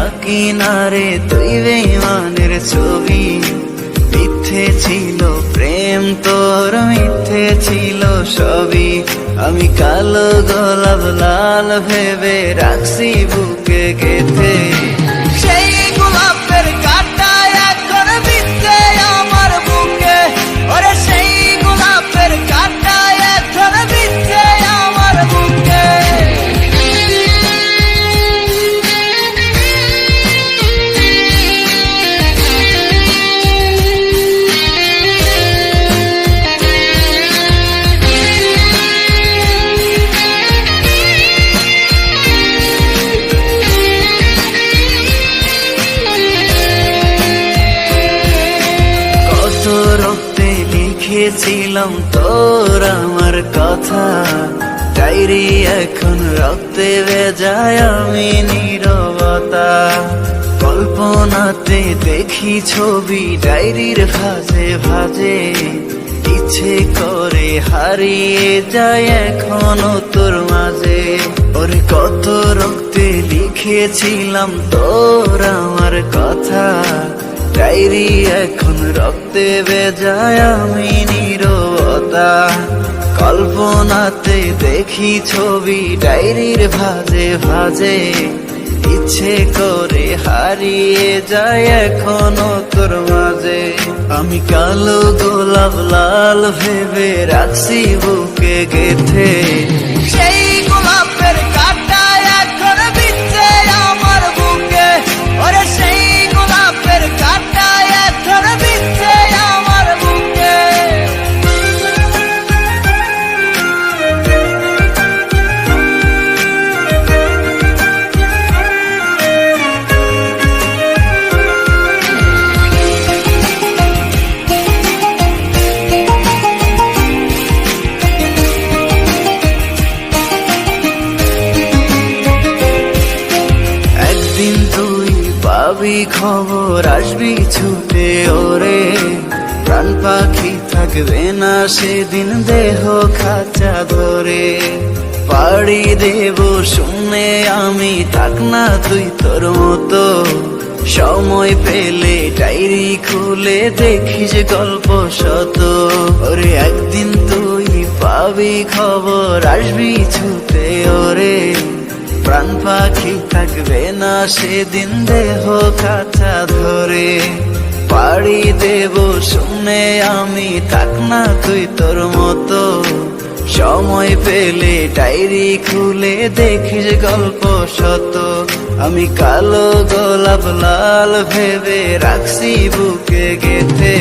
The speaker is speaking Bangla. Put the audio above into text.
আঁকি না রে তুই বেঈমানের ছবি। মিথ্যে ছিল প্রেম তোর, মিথ্যে ছিল সবই। আমি কালো গোলাপ লাল ভেবে রাখছি বুকে গেঁথে। সেই গোলাপের কাঁটা এখন বিঁধছে আমার বুকে, ওরে সেই গোলাপের কাঁটা এখন বিঁধছে আমার বুকে। রক্তে লিখেছিলাম তোর আমার কথা, ডায়েরি এখন রক্তে ভেজায় আমি নীরবতা। কল্পনাতে দেখি ছবি ডায়েরির ভাঁজে ভাঁজে, ইচ্ছে করে হারিয়ে যায় এখনো তোর মাঝে। ওরে কত রক্তে লিখেছিলাম তোর আমার কথা, ডায়েরি এখন রক্তে ভেজায় আমি নীরবতা। কল্পনাতে দেখি ছবি ডায়েরির ভাঁজে ভাঁজে, ইচ্ছে করে হারিয়ে যায় এখনো তোর মাঝে। আমি কালো গোলাপ লাল ভেবে রাখছি বুকে গেঁথে। সেই গোলাপের কাঁটা এখন বিঁধছে আমার বুকে, ওরে সেই গোলাপের কাঁটা এখন বিঁধছে আমার বুকে। একদিন তুই পাবি খবর, আসবি ছুটে ওরে। প্রাণ পাখি থাকবে না সেদিন দেহ খাঁচা ধরে। পাড়ি দেব শুনে আমি, থাক না তুই তোর মতো। সময় পেলে ডায়েরি খুলে দেখিস গল্প শত। ওরে একদিন তুই পাবি খবর, আসবি ছুটে ওরে। প্রাণ পাখি থাকবে না সেদিন দেহ কাঁচা ধরে। পাড়ি দেব শুনে আমি, থাক না তুই তোর মতো। সময় পেলে ডায়েরি খুলে দেখিস গল্প শত। আমি কালো গোলাপ লাল ভেবে রাখছি বুকে গেঁথে।